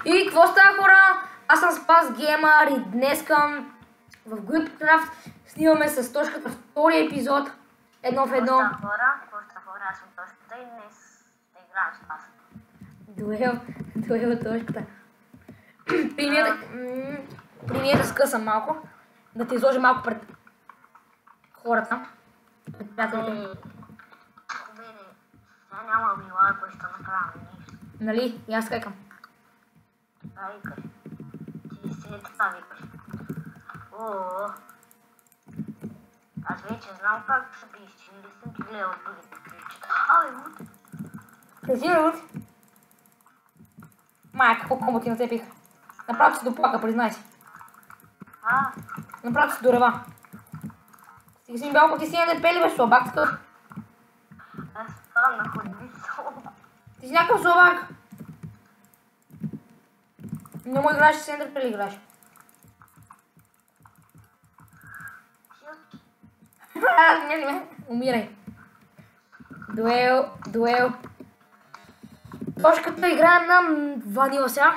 И какво става, хора? Аз съм Спас Геймър и днеска в Guildcraft снимаме с Тошката втори епизод. Едно в едно. Какво става, хора? Аз съм Тошката и днес ще играем с вас. Дуел Тошката. Примия да скъсам малко. Да те изложа малко пред хората. Пред приятелите. Сега няма мила, кой ще направя нищо. Нали? И аз скайкам. Да, викаш. Ти си така викаш. Ооо. Аз вече знам как се биеш, че не съм ти гледал другите ключи. Ай, лут. Къде си, Рут? Майка, колко комбо ти нацепих. Направо си доплака, признай си. Направо си до рева. Стига си ми бялко, ти си не пели бе слабак такъв. Аз спам на ходбисо. Ти си някакъв слабак. Не му играеш, си Ендер Пели играеш. Не, умирай. Дуел. Тошката играе на ванила сега.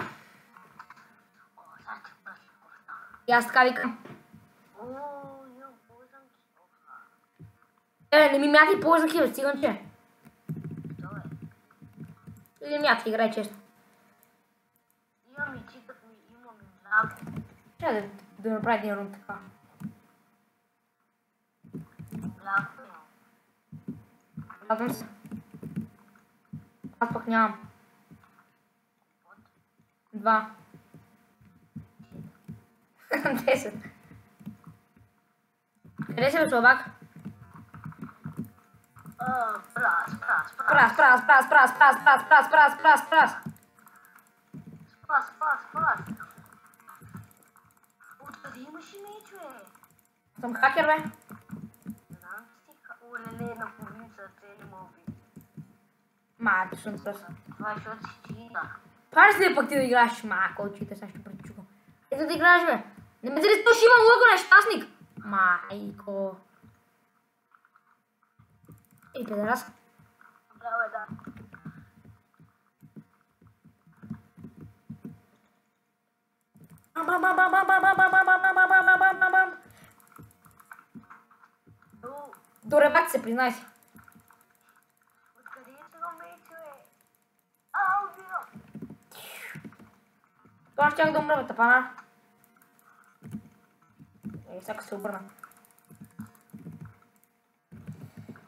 И аз така викам. Не ми мятай ползнаки, бе, стигам че. Или мятай, играй често. Имам и читът ми, имам и мляко. Трябва да направи един рун така. Мляко имам. Радвам се. Аз пък нямам. 2. 10. Къде си бе слабак? Прас. Спас. Откъде имаш и меч, бе? Съм хакер, бе. Знам, че си олеле на полица, цели моби. Ма, съм пръс. Това е, защото си чита. Паш ли пък ти да играеш? Ма, кой чита, сега ще пречукам. Ето да играеш, бе. Не ме зали, ще имам лъго, нещастник. Майко. Ей, педерас. Браво, да. До ребак се, признай си. Откъде е това меч, бе? Ау, убивам. Това щях да умра, бе, тапана. Ей, всяка се обърна.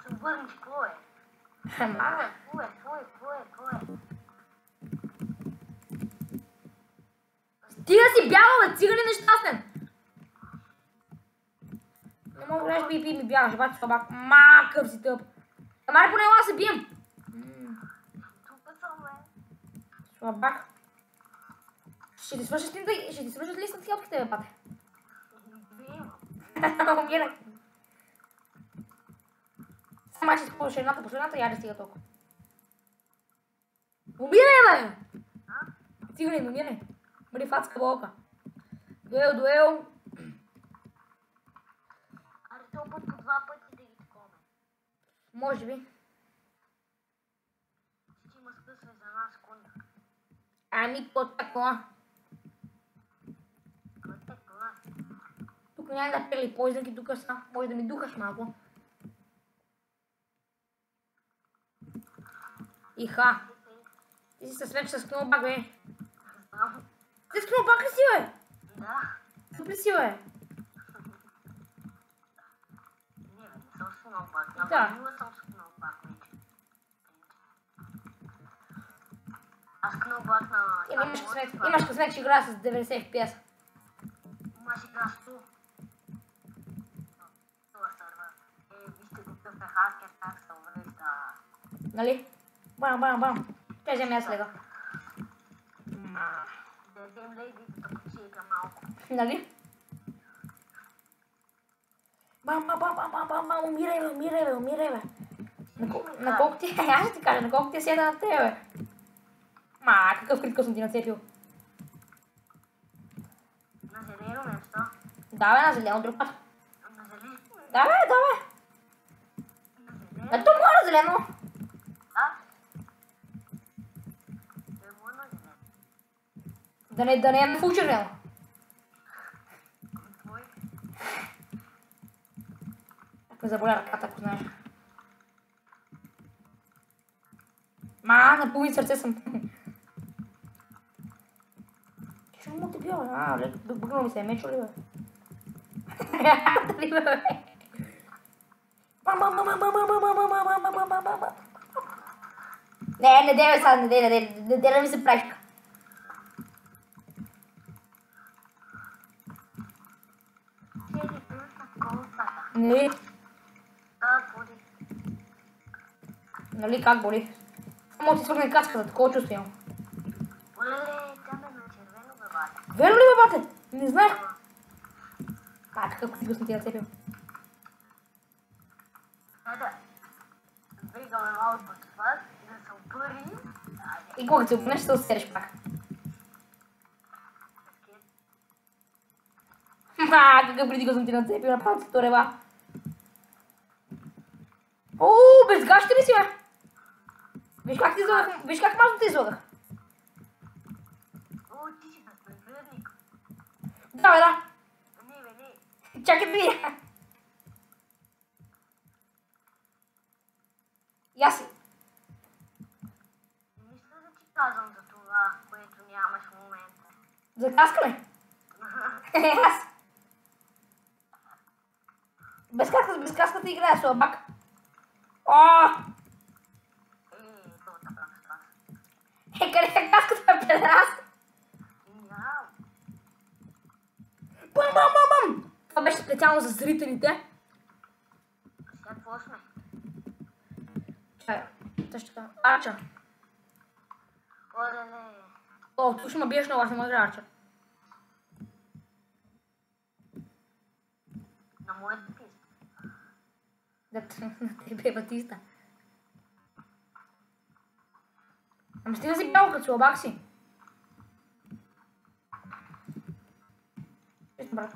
Се обърнеш, какво е? Ма. Какво е? Стига си бягал, бе, цигани нещастен. Не мога да играеш би ми бягаш, бачи слабак. Ма, къв си тъп. Амари поне ела се бием. Тук съм, бе. Слабак. Ще ти свършат ли с хелпките, бе, пате? Убивам. Умирай. Сама ще използваш последната, я да стига толкова. Умирай, бе! Стига ли, умирай. Бъди фацка болка. Дуел. Аре, този път по 2 пъти да ги такоме. Може би. Ще има скъсване за една секунда. Ами, какво такова? Какво е това? Тук няма да пели поизнаки, тук са. Може да ми духаш малко. Иха. Ти си със вече с кнолбак, бе. Знам. Ти с кнолбак ли си, бе? Да. Тук ли си, бе? Не, бе, не съм с кнолбак. Да. На ванила съм с кнолбак вече. Аз кнолбак на... Имаш късмет, че играя с 90 FPS. Имаш игра с 100. Това сърва. Вижте какъв е хакер, как се уврежда. Нали? Бам. Тя вземе аз лега. Да взем леди да почека малко. Нали? Бам. Умирай, бе. На колко ти... Аз ще ти кажа, на колко ти е седа на тебе, бе. Ма, какъв критикъл съм ти нацепил. На зелено нещо. Да, бе, на зелено друг път. На зелено. Да, бе. На зелено. Ето му на зелено. А? Е, му на зелено. Да не е фучерен. Твой? Ме заболя ръката, ако знаеш. Напълни сърце съм. Ще му те бил, бъгнал ми се, мечо ли бе? Дали бе? Не дей бе сега, не дей да ми се правиш. Нали? Нали как боли? Само ти свърне каската, такова чувство имам. Оле, тя ме на червено, бе, бате. Верно ли бе, бате? Не знаех. Какъв фигус не ти е нацепил. Ето, вригаме малко от това, да се опъри. И когато се опънеш, ще се усериш пак. Какъв преди го съм ти нацепил, направо си торева. Без гащи ли си, бе? Виж как ти излагах, виж как мазно ти излагах. Ти си безпредник. Да, бе, да. Не. Чакай да видя. Я си. Мисля да ти казвам за това, което нямаш в момента. За каска ли? Аз. Без каската играя слабак. Къде е каската, педерас? Бам! Това беше специално за зрителите. Сега какво сме? Чакай, също така. Арчер. Оле. Тук ще ме биеш на вас, не може Арчер. На моята писта. На тебе е Батиста. Ами стига си бял като слабак си. Брат.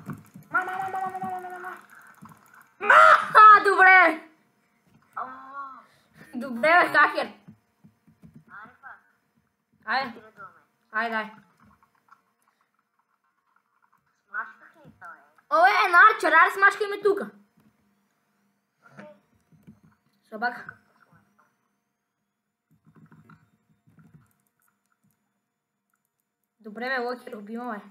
Добре! Добре, бе, хакер. Айде. Айде. Смачках ли това, бе? Една Арчер, аре смачкай ме тука. Слабак. Добре, бе, Локер, убима, бе.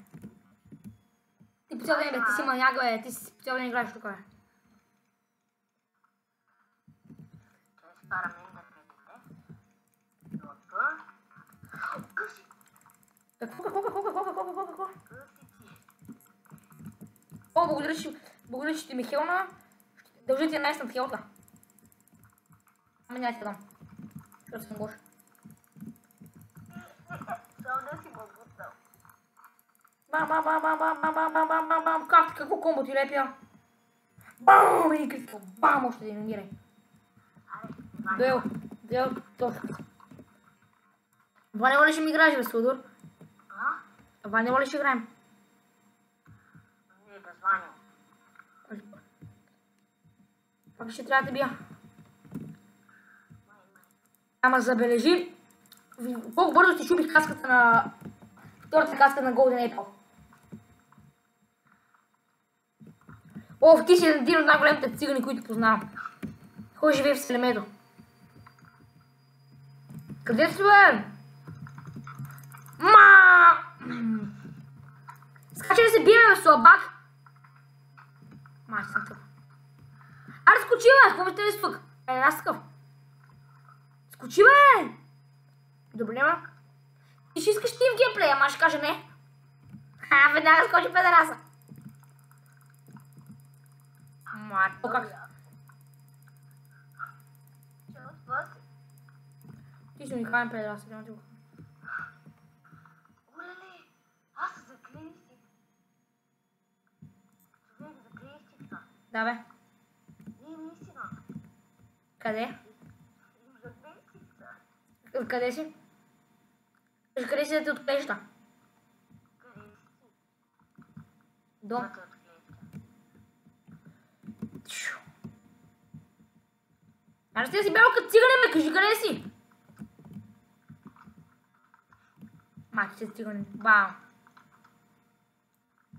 Ти по цял ден, бе, ти си маняга, бе, ти си по цял ден играеш тук, бе. Ще спарам индърките. Добре. Къси. Какво? Къси ти. Благодаря, че ти ми хелна. Дължи ти една истина хелта. Ама няма ти дам. Защото съм лош. Само да си го бутал. Бам! Какво комбо ти лепя? Бам! И критикал. Бам! Още да номирай. Дуел. Точно. Ванила ли ще ми играеш, бе, Судор? Ванила ли ще играем? Не, без Ванил. Пак ще трябва да бия. Ама забележи, колко бързо си шубих каската на... Втората каска на Golden Apple. Ти си един от най-големите цигани, които познавам. Кой живее в селемето? Къде си, бе? Скачай да се биеме, бе, слабак! Ще съм тъп. Аре, скочи, бе! Какво сте ли тук? Аз такъв. Скочи, бе! Добре, бе. Ти ще искаш тим геймплей, ама ще каже не. Веднага скочи педераса. То как? Ти си уникален педераса, няма ти го. Оле, аз се заклеих си. Човек, заклеих си това. Да, бе. Не, наистина. Къде? Заклеих си това. Къде си? Къде си да те отклеща? Къде си? Дом. Да те отклеща. Аз ще си бял като цигане, ме кажи къде си? Мати си цигане. Бам.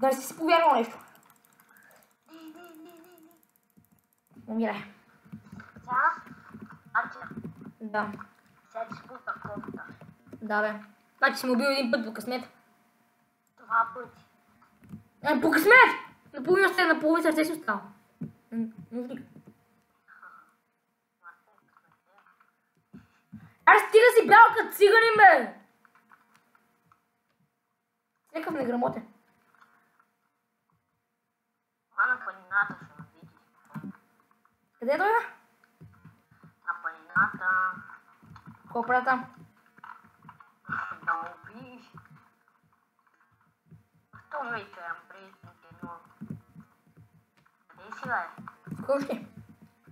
Да си повярвал нещо. Не. Умирай. Сега, Арчер, Да. сега ти спута кофта. Да, бе. Значи си му бил един път по късмет. Това пъти. По късмет! На половина сърце си остава. Аре стига си бял като циганин, бе! Някакъв неграмотен. На планината ще ме видиш. Къде е той, бе? На планината. Какво правя там? Да му убиеш. То ме чуям приятелите, но... Къде си, бе? Кой?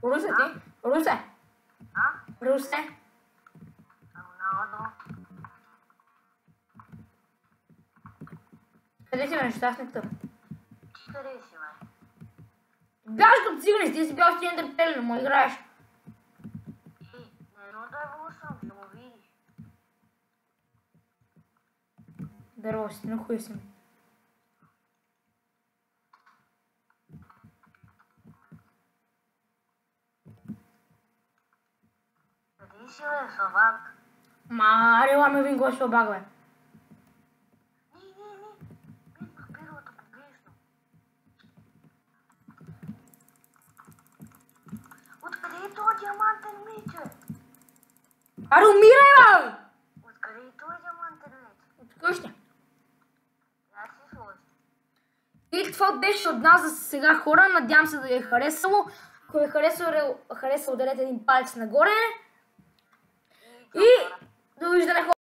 Русе ти? Русе! А? Русе! Роналдо. Къде си, бе, нещастник? Ти къде си, бе? Бяш като циганин, ти си бял с тия търпели, му играеш. На едно дърво съм, ще му видиш. Дърво си, но хуй си ми. Къде си, бе, слабак? Рела ме вин, кой ще обага, бе. Пипнах перлата погрешно. Откъде е този диамантен меч, бе? Аре, умирай, бе! Откъде е този диамантен меч? От къща. Я си сложи. И това беше от нас за сега, хора. Надявам се да ви е харесало. Ако ви е харесало, ударете един палец нагоре. И довиждане, хора.